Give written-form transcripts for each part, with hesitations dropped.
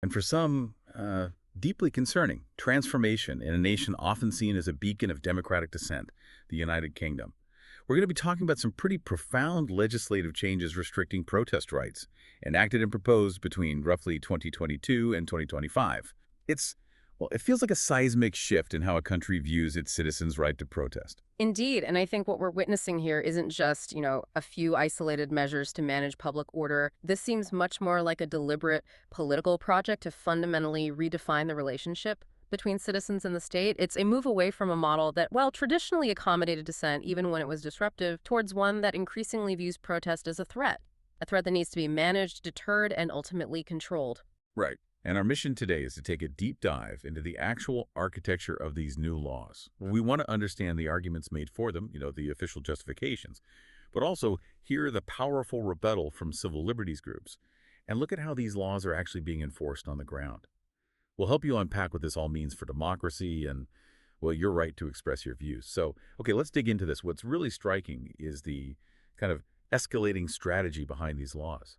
And for some, deeply concerning, transformation in a nation often seen as a beacon of democratic dissent, the United Kingdom. We're going to be talking about some pretty profound legislative changes restricting protest rights, enacted and proposed between roughly 2022 and 2025. It feels like a seismic shift in how a country views its citizens' right to protest. Indeed, and I think what we're witnessing here isn't just, a few isolated measures to manage public order. This seems much more like a deliberate political project to fundamentally redefine the relationship between citizens and the state. It's a move away from a model that, well, traditionally accommodated dissent, even when it was disruptive, towards one that increasingly views protest as a threat that needs to be managed, deterred, and ultimately controlled. Right. And our mission today is to take a deep dive into the actual architecture of these new laws. We want to understand the arguments made for them, the official justifications, but also hear the powerful rebuttal from civil liberties groups and look at how these laws are actually being enforced on the ground. We'll help you unpack what this all means for democracy and, well, your right to express your views. So, okay, let's dig into this. What's really striking is the kind of escalating strategy behind these laws.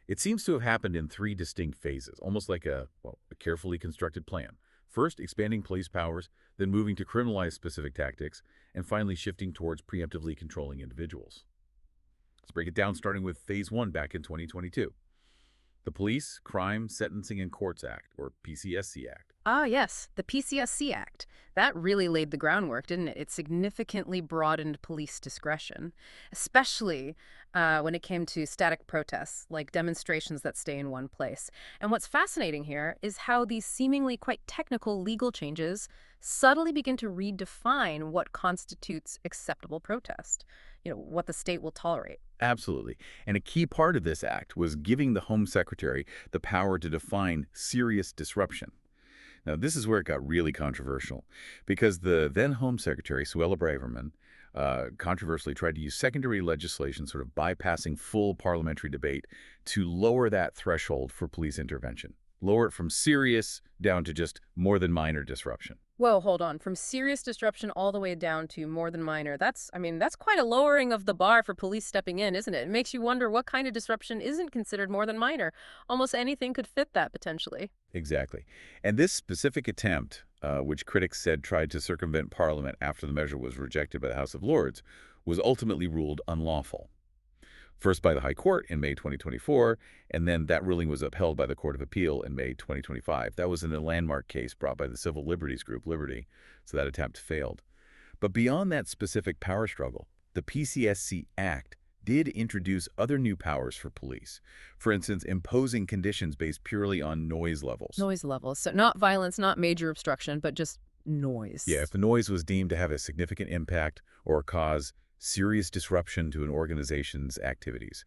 It seems to have happened in three distinct phases, almost like a carefully constructed plan. First, expanding police powers, then moving to criminalize specific tactics, and finally shifting towards preemptively controlling individuals. Let's break it down starting with phase one back in 2022. The Police, Crime, Sentencing, and Courts Act, or PCSC Act. Ah, yes, the PCSC Act. That really laid the groundwork, didn't it? It significantly broadened police discretion, especially when it came to static protests, like demonstrations that stay in one place. And what's fascinating here is how these seemingly quite technical legal changes subtly begin to redefine what constitutes acceptable protest, what the state will tolerate. Absolutely. And a key part of this act was giving the Home Secretary the power to define serious disruption. Now, this is where it got really controversial, because the then Home Secretary, Suella Braverman, controversially tried to use secondary legislation, sort of bypassing full parliamentary debate, to lower that threshold for police intervention, lower it from serious down to just more than minor disruption. Whoa, hold on. From serious disruption all the way down to more than minor. That's quite a lowering of the bar for police stepping in, isn't it? It makes you wonder what kind of disruption isn't considered more than minor. Almost anything could fit that potentially. Exactly. And this specific attempt, which critics said tried to circumvent Parliament after the measure was rejected by the House of Lords, was ultimately ruled unlawful. First by the High Court in May 2024, and then that ruling was upheld by the Court of Appeal in May 2025. That was in a landmark case brought by the civil liberties group Liberty, so that attempt failed. But beyond that specific power struggle, the PCSC Act did introduce other new powers for police. For instance, imposing conditions based purely on noise levels. Noise levels. So not violence, not major obstruction, but just Yeah, noise. if the noise was deemed to have a significant impact or cause serious disruption to an organization's activities,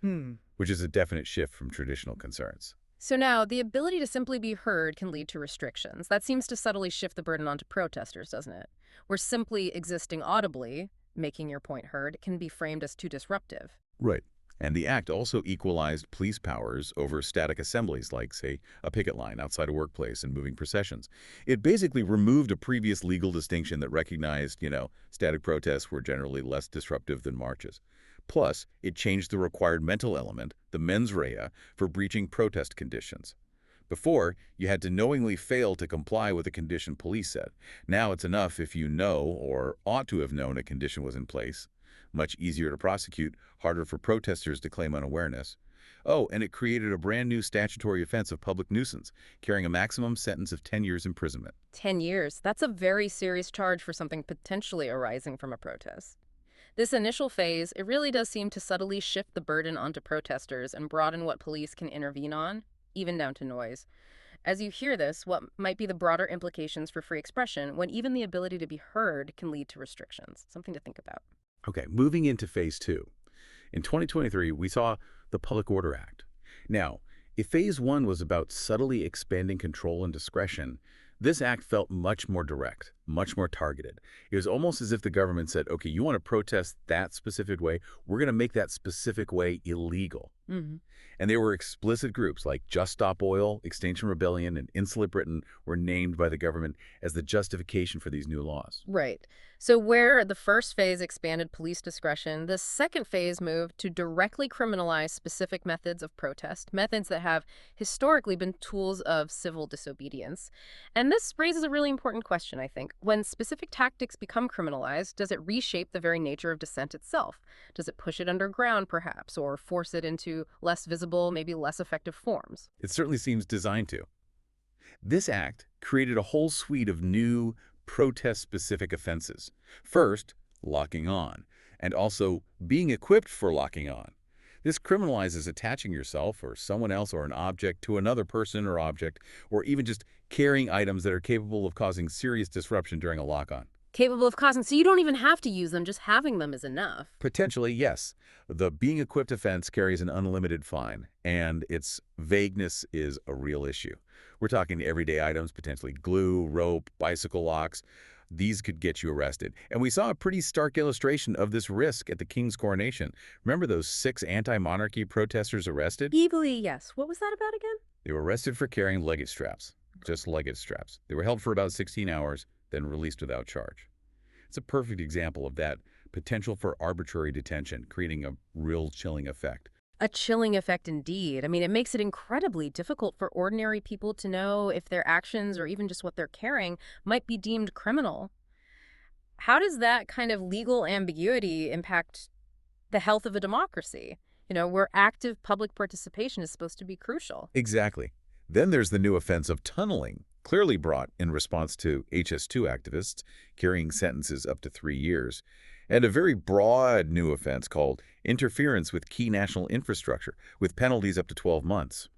which is a definite shift from traditional concerns. So now, the ability to simply be heard can lead to restrictions. That seems to subtly shift the burden onto protesters, doesn't it? Where simply existing audibly, making your point heard, can be framed as too disruptive. Right. And the act also equalized police powers over static assemblies like, say, a picket line outside a workplace and moving processions. It basically removed a previous legal distinction that recognized, static protests were generally less disruptive than marches. Plus, it changed the required mental element, the mens rea, for breaching protest conditions. Before, you had to knowingly fail to comply with a condition police set. Now it's enough if you know or ought to have known a condition was in place. Much easier to prosecute, harder for protesters to claim unawareness. Oh, and it created a brand new statutory offense of public nuisance, carrying a maximum sentence of 10 years imprisonment. 10 years. That's a very serious charge for something potentially arising from a protest. This initial phase, it really does seem to subtly shift the burden onto protesters and broaden what police can intervene on, even down to noise. As you hear this, what might be the broader implications for free expression when even the ability to be heard can lead to restrictions? Something to think about. Okay, moving into phase two. In 2023, we saw the Public Order Act. Now, if phase one was about subtly expanding control and discretion, this act felt much more direct. much more targeted. It was almost as if the government said, okay, you want to protest that specific way, we're going to make that specific way illegal. Hmm. And there were explicit groups like Just Stop Oil, Extinction Rebellion, and Insular Britain were named by the government as the justification for these new laws. Right. So where the first phase expanded police discretion, the second phase moved to directly criminalize specific methods of protest, methods that have historically been tools of civil disobedience. And this raises a really important question, I think. When specific tactics become criminalized, does it reshape the very nature of dissent itself? Does it push it underground, perhaps, or force it into less visible, maybe less effective forms? It certainly seems designed to. This act created a whole suite of new protest-specific offenses. First, locking on, and also being equipped for locking on. This criminalizes attaching yourself or someone else or an object to another person or object, or even just carrying items that are capable of causing serious disruption during a lock-on. Capable of causing, so you don't even have to use them, just having them is enough. Potentially, yes. The being equipped offense carries an unlimited fine, and its vagueness is a real issue. We're talking everyday items, potentially glue, rope, bicycle locks. These could get you arrested. And we saw a pretty stark illustration of this risk at the king's coronation. Remember those 6 anti-monarchy protesters arrested? Feebly, yes. What was that about again? They were arrested for carrying luggage straps, just luggage straps. They were held for about 16 hours, then released without charge. It's a perfect example of that potential for arbitrary detention, creating a real chilling effect. A chilling effect indeed. I mean, it makes it incredibly difficult for ordinary people to know if their actions or even just what they're carrying might be deemed criminal. How does that kind of legal ambiguity impact the health of a democracy? Where active public participation is supposed to be crucial. Exactly. Then there's the new offense of tunneling, clearly brought in response to HS2 activists carrying sentences up to 3 years, and a very broad new offense called interference with key national infrastructure, with penalties up to 12 months.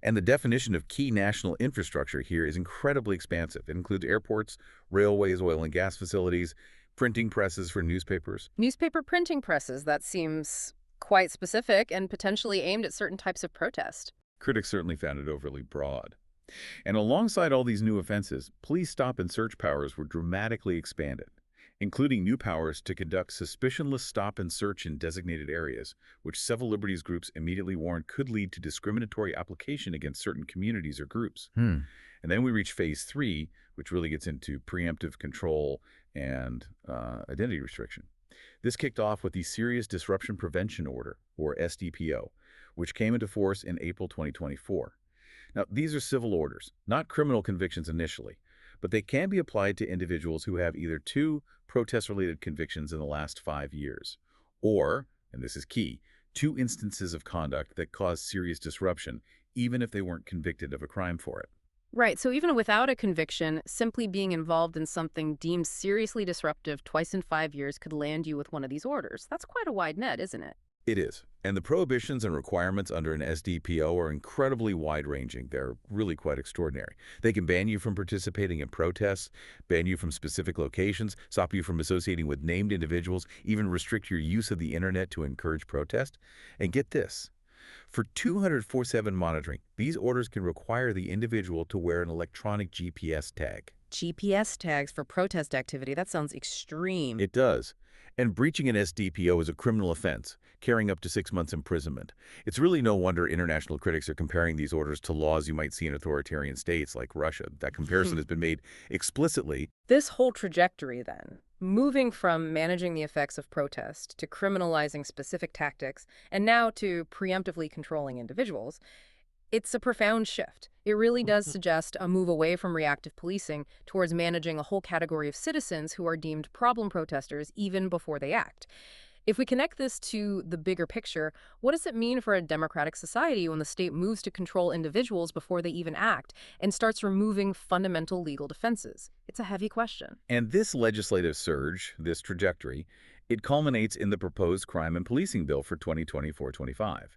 And the definition of key national infrastructure here is incredibly expansive. It includes airports, railways, oil and gas facilities, printing presses for newspapers. Newspaper printing presses, that seems quite specific and potentially aimed at certain types of protest. Critics certainly found it overly broad. And alongside all these new offenses, police stop and search powers were dramatically expanded, including new powers to conduct suspicionless stop and search in designated areas, which civil liberties groups immediately warned could lead to discriminatory application against certain communities or groups. And then we reach phase 3, which really gets into preemptive control and identity restriction. This kicked off with the Serious Disruption Prevention Order, or SDPO, which came into force in April 2024. Now, these are civil orders, not criminal convictions initially, but they can be applied to individuals who have either 2 protest-related convictions in the last 5 years, or, and this is key, 2 instances of conduct that caused serious disruption, even if they weren't convicted of a crime for it. Right, so even without a conviction, simply being involved in something deemed seriously disruptive twice in 5 years could land you with one of these orders. That's quite a wide net, isn't it? It is. And the prohibitions and requirements under an SDPO are incredibly wide-ranging. They're really quite extraordinary. They can ban you from participating in protests, ban you from specific locations, stop you from associating with named individuals, even restrict your use of the internet to encourage protest. And get this. For 247 monitoring, these orders can require the individual to wear an electronic GPS tag. GPS tags for protest activity, that sounds extreme. It does. And breaching an SDPO is a criminal offense, carrying up to 6 months imprisonment. It's really no wonder international critics are comparing these orders to laws you might see in authoritarian states like Russia. That comparison has been made explicitly. This whole trajectory, then, moving from managing the effects of protest to criminalizing specific tactics, and now to preemptively controlling individuals, it's a profound shift. It really does suggest a move away from reactive policing towards managing a whole category of citizens who are deemed problem protesters even before they act. If we connect this to the bigger picture, what does it mean for a democratic society when the state moves to control individuals before they even act and starts removing fundamental legal defenses? It's a heavy question. And this legislative surge, this trajectory, it culminates in the proposed crime and policing bill for 2024-25.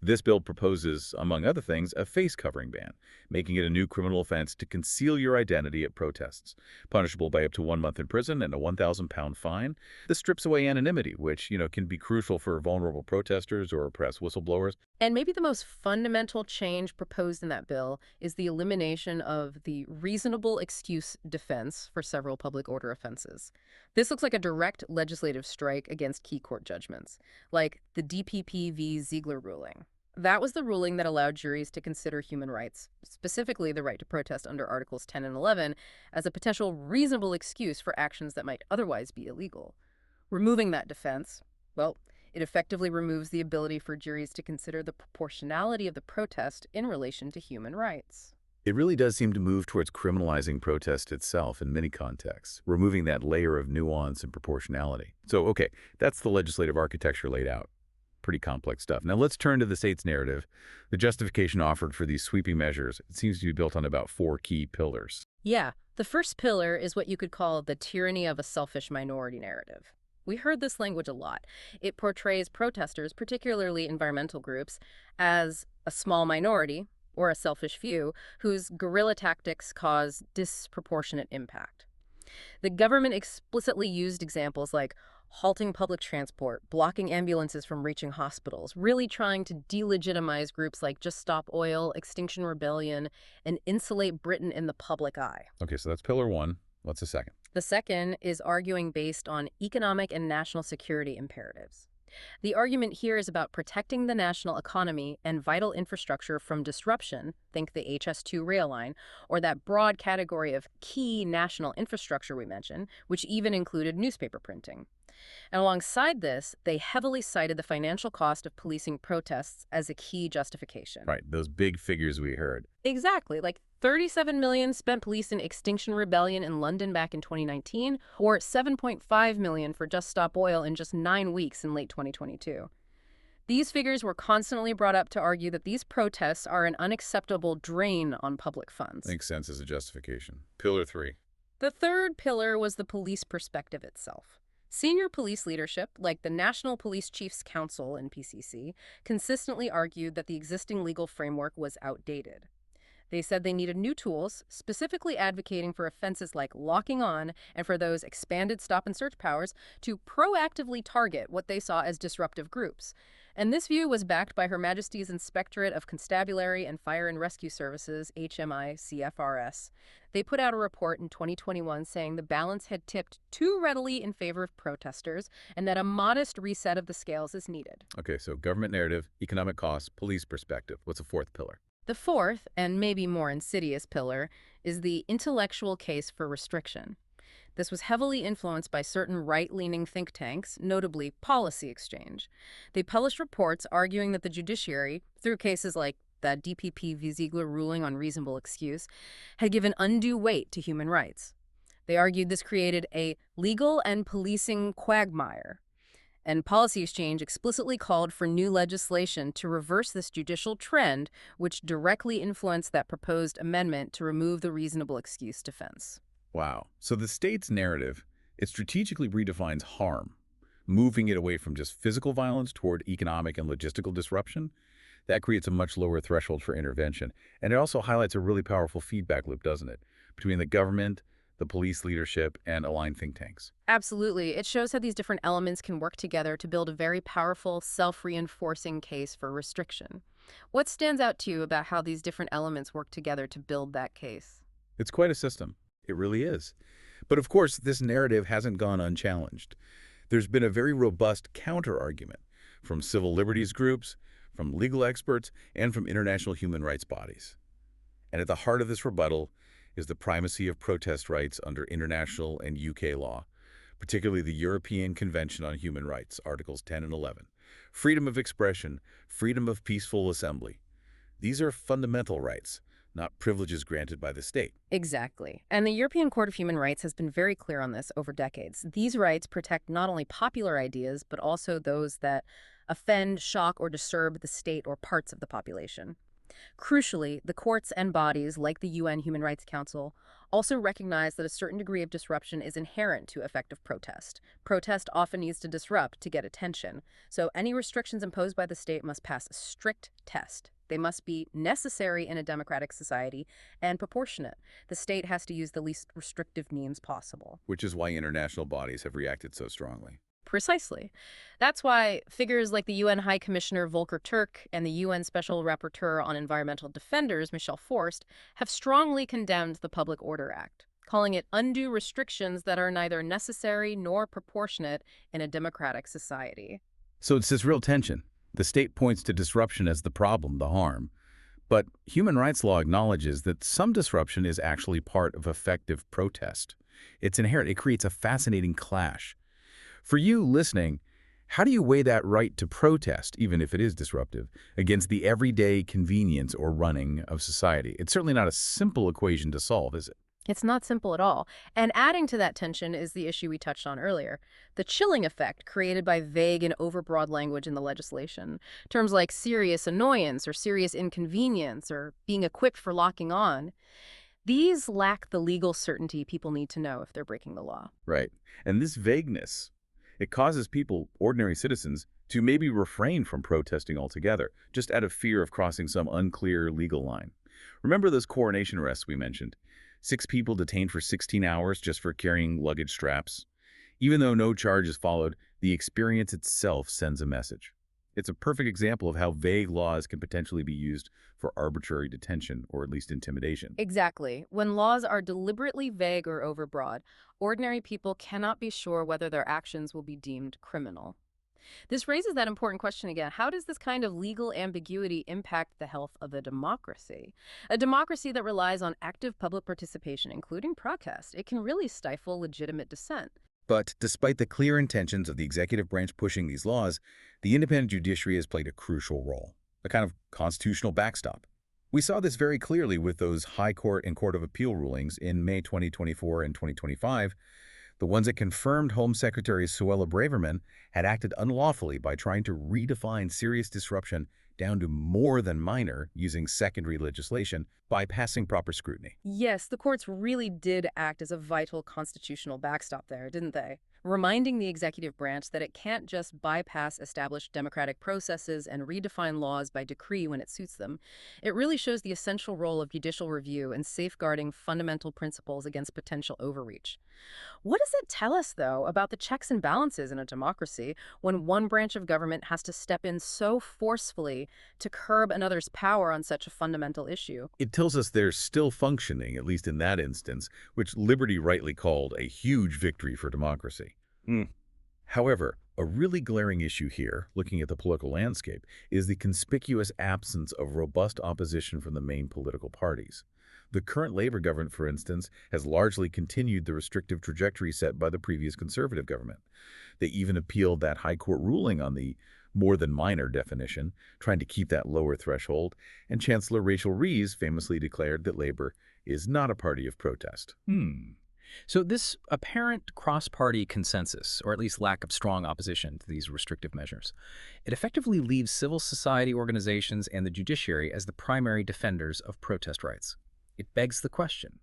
This bill proposes, among other things, a face covering ban, making it a new criminal offense to conceal your identity at protests, punishable by up to 1 month in prison and a £1,000 fine. This strips away anonymity, which, can be crucial for vulnerable protesters or press whistleblowers. And maybe the most fundamental change proposed in that bill is the elimination of the reasonable excuse defense for several public order offenses. This looks like a direct legislative strike against key court judgments, like the DPP v. Ziegler ruling. That was the ruling that allowed juries to consider human rights, specifically the right to protest under Articles 10 and 11, as a potential reasonable excuse for actions that might otherwise be illegal. Removing that defense, well, it effectively removes the ability for juries to consider the proportionality of the protest in relation to human rights. It really does seem to move towards criminalizing protest itself in many contexts, removing that layer of nuance and proportionality. So, okay, that's the legislative architecture laid out. Pretty complex stuff. Now let's turn to the state's narrative. The justification offered for these sweeping measures, it seems to be built on about 4 key pillars. Yeah, the first pillar is what you could call the tyranny of a selfish minority narrative. We heard this language a lot. It portrays protesters, particularly environmental groups, as a small minority, or a selfish few, whose guerrilla tactics cause disproportionate impact. The government explicitly used examples like halting public transport, blocking ambulances from reaching hospitals, really trying to delegitimize groups like Just Stop Oil, Extinction Rebellion, and insulate Britain in the public eye. Okay, so that's pillar 1. What's the second? The second is arguing based on economic and national security imperatives. The argument here is about protecting the national economy and vital infrastructure from disruption, think the HS2 rail line, or that broad category of key national infrastructure we mentioned, which even included newspaper printing. And alongside this, they heavily cited the financial cost of policing protests as a key justification. Right, those big figures we heard. Exactly, like 37 million spent policing Extinction Rebellion in London back in 2019, or 7.5 million for Just Stop Oil in just 9 weeks in late 2022. These figures were constantly brought up to argue that these protests are an unacceptable drain on public funds. Makes sense as a justification. Pillar 3. The third pillar was the police perspective itself. Senior police leadership, like the National Police Chiefs Council, NPCC, consistently argued that the existing legal framework was outdated. They said they needed new tools, specifically advocating for offenses like locking on and for those expanded stop and search powers to proactively target what they saw as disruptive groups. And this view was backed by Her Majesty's Inspectorate of Constabulary and Fire and Rescue Services, HMI-CFRS. They put out a report in 2021 saying the balance had tipped too readily in favor of protesters and that a modest reset of the scales is needed. Okay, so government narrative, economic costs, police perspective. What's the fourth pillar? The fourth, and maybe more insidious pillar, is the intellectual case for restriction. This was heavily influenced by certain right-leaning think tanks, notably Policy Exchange. They published reports arguing that the judiciary, through cases like that DPP v. Ziegler ruling on reasonable excuse, had given undue weight to human rights. They argued this created a legal and policing quagmire. And Policy Exchange explicitly called for new legislation to reverse this judicial trend, which directly influenced that proposed amendment to remove the reasonable excuse defense. Wow. So the state's narrative, it strategically redefines harm, moving it away from just physical violence toward economic and logistical disruption. That creates a much lower threshold for intervention. And it also highlights a really powerful feedback loop, doesn't it? Between the government, the police leadership, and aligned think tanks. Absolutely. It shows how these different elements can work together to build a very powerful, self-reinforcing case for restriction. What stands out to you about how these different elements work together to build that case? It's quite a system. It really is. But of course, this narrative hasn't gone unchallenged. There's been a very robust counter-argument from civil liberties groups, from legal experts, and from international human rights bodies. And at the heart of this rebuttal is the primacy of protest rights under international and UK law, particularly the European Convention on Human Rights, Articles 10 and 11. Freedom of expression, freedom of peaceful assembly. These are fundamental rights, not privileges granted by the state. Exactly. And the European Court of Human Rights has been very clear on this over decades. These rights protect not only popular ideas, but also those that offend, shock, or disturb the state or parts of the population. Crucially, the courts and bodies like the UN Human Rights Council Also recognize that a certain degree of disruption is inherent to effective protest. Protest often needs to disrupt to get attention, so any restrictions imposed by the state must pass a strict test. They must be necessary in a democratic society and proportionate. The state has to use the least restrictive means possible. Which is why international bodies have reacted so strongly. Precisely. That's why figures like the UN High Commissioner Volker Turk and the UN Special Rapporteur on Environmental Defenders, Michel Forst, have strongly condemned the Public Order Act, calling it undue restrictions that are neither necessary nor proportionate in a democratic society. So it's this real tension. The state points to disruption as the problem, the harm. But human rights law acknowledges that some disruption is actually part of effective protest. It's inherent. It creates a fascinating clash. For you listening, how do you weigh that right to protest, even if it is disruptive, against the everyday convenience or running of society? It's certainly not a simple equation to solve, is it? It's not simple at all. And adding to that tension is the issue we touched on earlier, the chilling effect created by vague and overbroad language in the legislation. Terms like serious annoyance or serious inconvenience or being equipped for locking on. These lack the legal certainty people need to know if they're breaking the law. Right. And this vagueness, it causes people, ordinary citizens, to maybe refrain from protesting altogether, just out of fear of crossing some unclear legal line. Remember those coronation arrests we mentioned? 6 people detained for 16 hours just for carrying luggage straps. Even though no charge is followed, the experience itself sends a message. It's a perfect example of how vague laws can potentially be used for arbitrary detention or at least intimidation. Exactly. When laws are deliberately vague or overbroad, ordinary people cannot be sure whether their actions will be deemed criminal. This raises that important question again. How does this kind of legal ambiguity impact the health of a democracy? A democracy that relies on active public participation, including protest, it can really stifle legitimate dissent. But despite the clear intentions of the executive branch pushing these laws, the independent judiciary has played a crucial role, a kind of constitutional backstop. We saw this very clearly with those High Court and Court of Appeal rulings in May 2024 and 2025. The ones that confirmed Home Secretary Suella Braverman had acted unlawfully by trying to redefine serious disruption down to more than minor using secondary legislation, bypassing proper scrutiny. Yes, the courts really did act as a vital constitutional backstop there, didn't they? Reminding the executive branch that it can't just bypass established democratic processes and redefine laws by decree when it suits them. It really shows the essential role of judicial review in safeguarding fundamental principles against potential overreach. What does it tell us, though, about the checks and balances in a democracy when one branch of government has to step in so forcefully to curb another's power on such a fundamental issue? It tells us they're still functioning, at least in that instance, which Liberty rightly called a huge victory for democracy. However, a really glaring issue here, looking at the political landscape, is the conspicuous absence of robust opposition from the main political parties. The current Labor government, for instance, has largely continued the restrictive trajectory set by the previous Conservative government. They even appealed that High Court ruling on the more than minor definition, trying to keep that lower threshold, and Chancellor Rachel Reeves famously declared that Labor is not a party of protest. So this apparent cross-party consensus, or at least lack of strong opposition to these restrictive measures, it effectively leaves civil society organizations and the judiciary as the primary defenders of protest rights. It begs the question,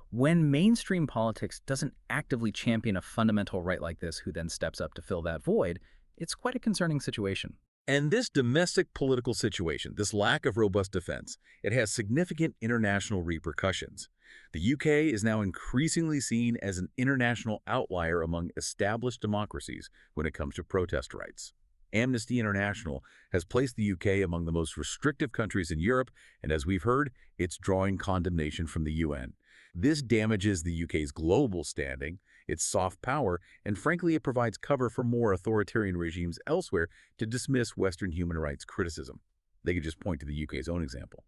when mainstream politics doesn't actively champion a fundamental right like this who then steps up to fill that void, it's quite a concerning situation. And this domestic political situation, this lack of robust defense, it has significant international repercussions. The UK is now increasingly seen as an international outlier among established democracies when it comes to protest rights. Amnesty International has placed the UK among the most restrictive countries in Europe, and as we've heard, it's drawing condemnation from the UN. This damages the UK's global standing, its soft power, and frankly, it provides cover for more authoritarian regimes elsewhere to dismiss Western human rights criticism. They could just point to the UK's own example.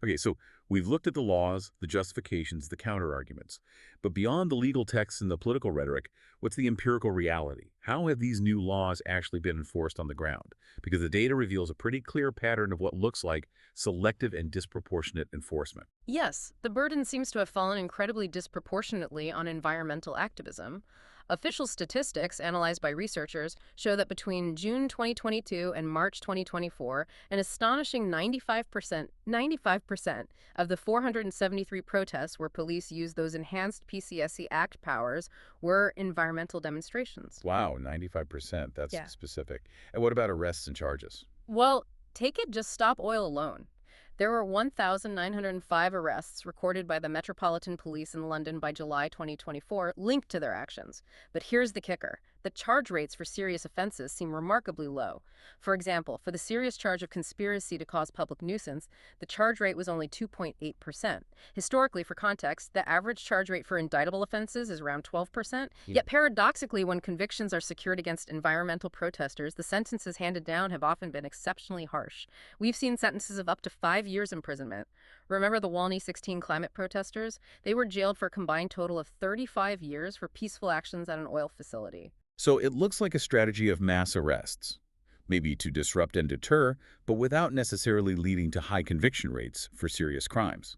Okay, so we've looked at the laws, the justifications, the counter-arguments. But beyond the legal texts and the political rhetoric, what's the empirical reality? How have these new laws actually been enforced on the ground? Because the data reveals a pretty clear pattern of what looks like selective and disproportionate enforcement. Yes, the burden seems to have fallen incredibly disproportionately on environmental activism. Official statistics analyzed by researchers show that between June 2022 and March 2024, an astonishing 95% of the 473 protests where police used those enhanced PCSC Act powers were environmental demonstrations. Wow, 95%. That's Yeah. specific. And what about arrests and charges? Well, take it just Stop Oil alone. There were 1,905 arrests recorded by the Metropolitan Police in London by July 2024 linked to their actions. But here's the kicker. The charge rates for serious offenses seem remarkably low. For example, for the serious charge of conspiracy to cause public nuisance, the charge rate was only 2.8%. Historically, for context, the average charge rate for indictable offenses is around 12%. Yet paradoxically, when convictions are secured against environmental protesters, the sentences handed down have often been exceptionally harsh. We've seen sentences of up to 5 years imprisonment. Remember the Walney 16 climate protesters? They were jailed for a combined total of 35 years for peaceful actions at an oil facility. So it looks like a strategy of mass arrests, maybe to disrupt and deter, but without necessarily leading to high conviction rates for serious crimes.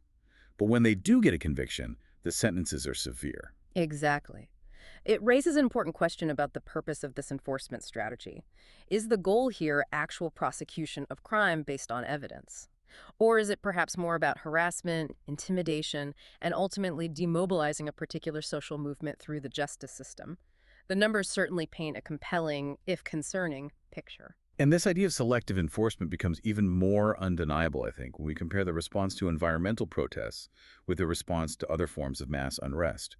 But when they do get a conviction, the sentences are severe. Exactly. It raises an important question about the purpose of this enforcement strategy. Is the goal here actual prosecution of crime based on evidence? Or is it perhaps more about harassment, intimidation, and ultimately demobilizing a particular social movement through the justice system? The numbers certainly paint a compelling, if concerning, picture. And this idea of selective enforcement becomes even more undeniable, I think, when we compare the response to environmental protests with the response to other forms of mass unrest.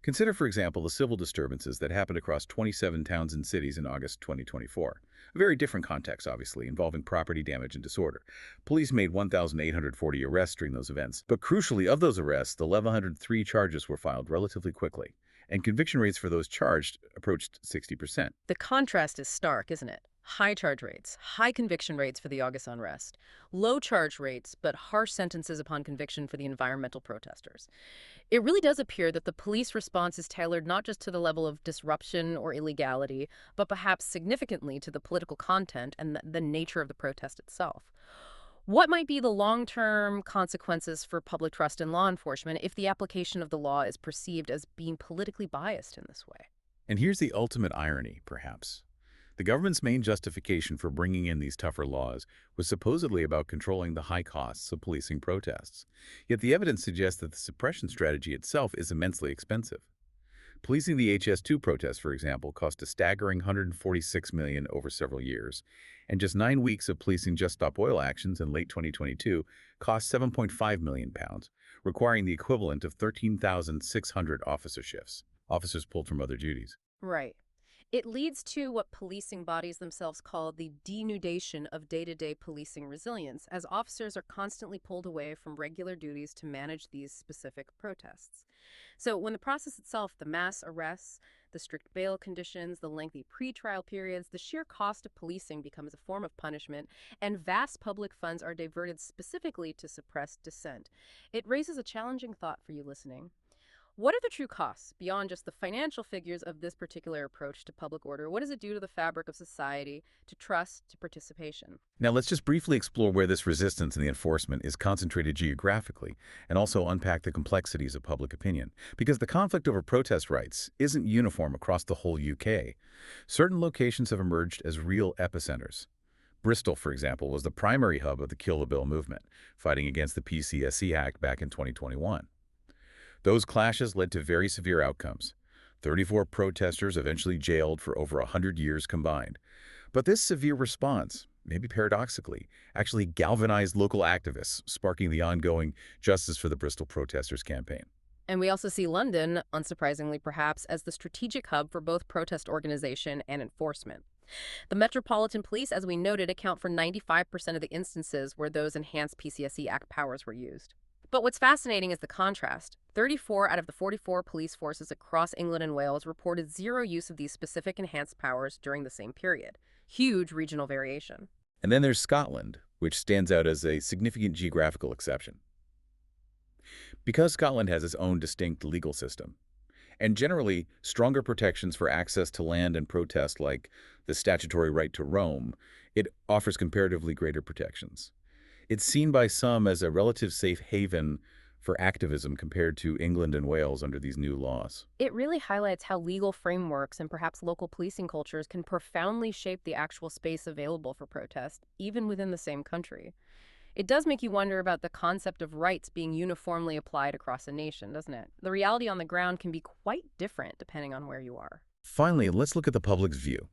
Consider, for example, the civil disturbances that happened across 27 towns and cities in August 2024. A very different context, obviously, involving property damage and disorder. Police made 1,840 arrests during those events, but crucially, of those arrests, 1,103 charges were filed relatively quickly, and conviction rates for those charged approached 60%. The contrast is stark, isn't it? High charge rates, high conviction rates for the August unrest, low charge rates, but harsh sentences upon conviction for the environmental protesters. It really does appear that the police response is tailored not just to the level of disruption or illegality, but perhaps significantly to the political content and the nature of the protest itself. What might be the long-term consequences for public trust in law enforcement if the application of the law is perceived as being politically biased in this way? And here's the ultimate irony, perhaps. The government's main justification for bringing in these tougher laws was supposedly about controlling the high costs of policing protests. Yet the evidence suggests that the suppression strategy itself is immensely expensive. Policing the HS2 protests, for example, cost a staggering $146 million over several years, and just 9 weeks of policing Just Stop Oil actions in late 2022 cost £7.5 million, requiring the equivalent of 13,600 officer shifts, officers pulled from other duties. Right. It leads to what policing bodies themselves call the denudation of day-to-day policing resilience, as officers are constantly pulled away from regular duties to manage these specific protests. So when the process itself, the mass arrests, the strict bail conditions, the lengthy pretrial periods, the sheer cost of policing becomes a form of punishment, and vast public funds are diverted specifically to suppress dissent. It raises a challenging thought for you listening. What are the true costs, beyond just the financial figures of this particular approach to public order? What does it do to the fabric of society, to trust, to participation? Now let's just briefly explore where this resistance and the enforcement is concentrated geographically, and also unpack the complexities of public opinion. Because the conflict over protest rights isn't uniform across the whole UK. Certain locations have emerged as real epicenters. Bristol, for example, was the primary hub of the Kill the Bill movement, fighting against the PCSC Act back in 2021. Those clashes led to very severe outcomes. 34 protesters eventually jailed for over 100 years combined. But this severe response, maybe paradoxically, actually galvanized local activists, sparking the ongoing Justice for the Bristol Protesters campaign. And we also see London, unsurprisingly perhaps, as the strategic hub for both protest organization and enforcement. The Metropolitan Police, as we noted, account for 95% of the instances where those enhanced PCSC Act powers were used. But what's fascinating is the contrast. 34 out of the 44 police forces across England and Wales reported zero use of these specific enhanced powers during the same period. Huge regional variation. And then there's Scotland, which stands out as a significant geographical exception. Because Scotland has its own distinct legal system, and generally stronger protections for access to land and protest like the statutory right to roam, it offers comparatively greater protections. It's seen by some as a relative safe haven for activism compared to England and Wales under these new laws. It really highlights how legal frameworks and perhaps local policing cultures can profoundly shape the actual space available for protest, even within the same country. It does make you wonder about the concept of rights being uniformly applied across a nation, doesn't it? The reality on the ground can be quite different depending on where you are. Finally, let's look at the public's view.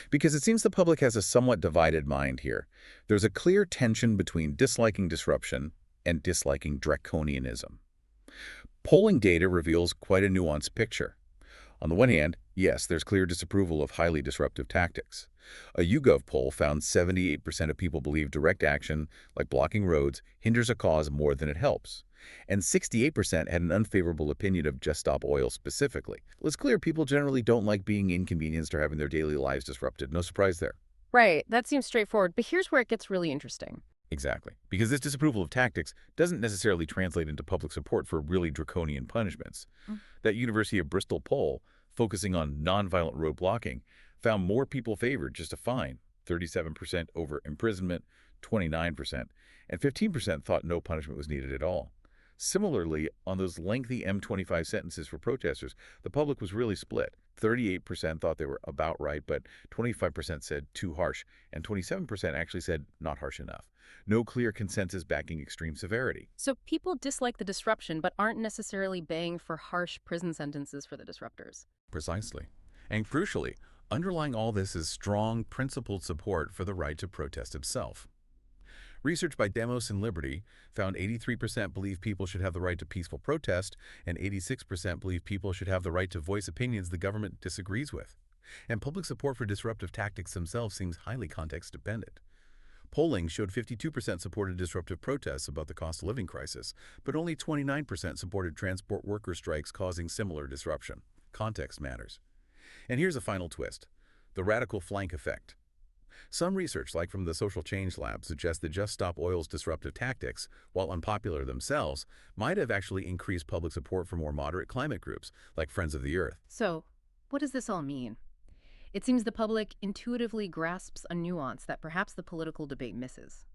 Because it seems the public has a somewhat divided mind here. There's a clear tension between disliking disruption and disliking draconianism. Polling data reveals quite a nuanced picture. On the one hand, yes, there's clear disapproval of highly disruptive tactics. A YouGov poll found 78% of people believe direct action, like blocking roads, hinders a cause more than it helps. And 68% had an unfavorable opinion of Just Stop Oil specifically. Well, it's clear people generally don't like being inconvenienced or having their daily lives disrupted. No surprise there. Right, that seems straightforward, but here's where it gets really interesting. Exactly. Because this disapproval of tactics doesn't necessarily translate into public support for really draconian punishments. That University of Bristol poll, focusing on nonviolent road blocking, found more people favored just a fine, 37% over imprisonment, 29%, and 15% thought no punishment was needed at all. Similarly, on those lengthy M25 sentences for protesters, the public was really split. 38% thought they were about right, but 25% said too harsh, and 27% actually said not harsh enough. No clear consensus backing extreme severity. So people dislike the disruption but aren't necessarily baying for harsh prison sentences for the disruptors. Precisely. And crucially, underlying all this is strong, principled support for the right to protest itself. Research by Demos and Liberty found 83% believe people should have the right to peaceful protest, and 86% believe people should have the right to voice opinions the government disagrees with. And public support for disruptive tactics themselves seems highly context-dependent. Polling showed 52% supported disruptive protests about the cost of living crisis, but only 29% supported transport worker strikes causing similar disruption. Context matters. And here's a final twist: the radical flank effect. Some research, like from the Social Change Lab, suggests that Just Stop Oil's disruptive tactics, while unpopular themselves, might have actually increased public support for more moderate climate groups, like Friends of the Earth. So, what does this all mean? It seems the public intuitively grasps a nuance that perhaps the political debate misses.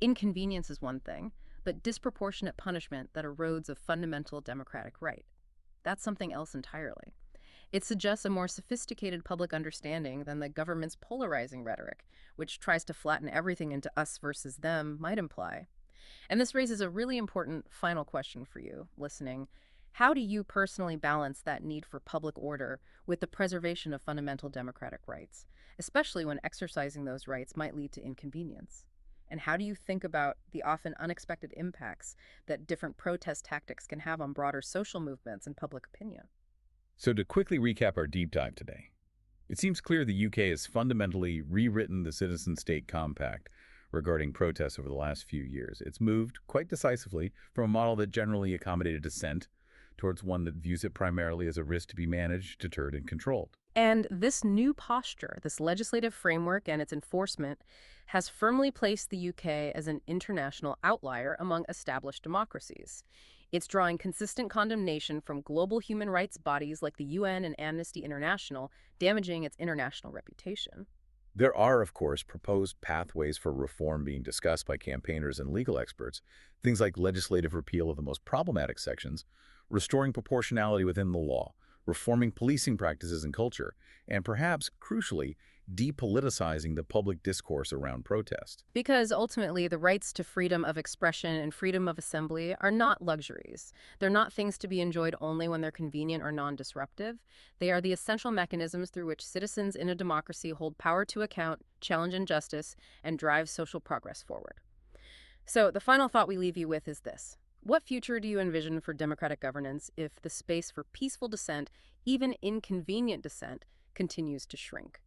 Inconvenience is one thing, but disproportionate punishment that erodes a fundamental democratic right. That's something else entirely. It suggests a more sophisticated public understanding than the government's polarizing rhetoric, which tries to flatten everything into us versus them, might imply. And this raises a really important final question for you, listening. How do you personally balance that need for public order with the preservation of fundamental democratic rights, especially when exercising those rights might lead to inconvenience? And how do you think about the often unexpected impacts that different protest tactics can have on broader social movements and public opinion? So to quickly recap our deep dive today, it seems clear the UK has fundamentally rewritten the citizen-state compact regarding protests over the last few years. It's moved quite decisively from a model that generally accommodated dissent towards one that views it primarily as a risk to be managed, deterred, and controlled. And this new posture, this legislative framework and its enforcement, has firmly placed the UK as an international outlier among established democracies. It's drawing consistent condemnation from global human rights bodies like the UN and Amnesty International, damaging its international reputation. There are, of course, proposed pathways for reform being discussed by campaigners and legal experts, things like legislative repeal of the most problematic sections, restoring proportionality within the law, reforming policing practices and culture, and perhaps, crucially, depoliticizing the public discourse around protest. Because ultimately, the rights to freedom of expression and freedom of assembly are not luxuries. They're not things to be enjoyed only when they're convenient or non-disruptive. They are the essential mechanisms through which citizens in a democracy hold power to account, challenge injustice, and drive social progress forward. So the final thought we leave you with is this. What future do you envision for democratic governance if the space for peaceful dissent, even inconvenient dissent, continues to shrink?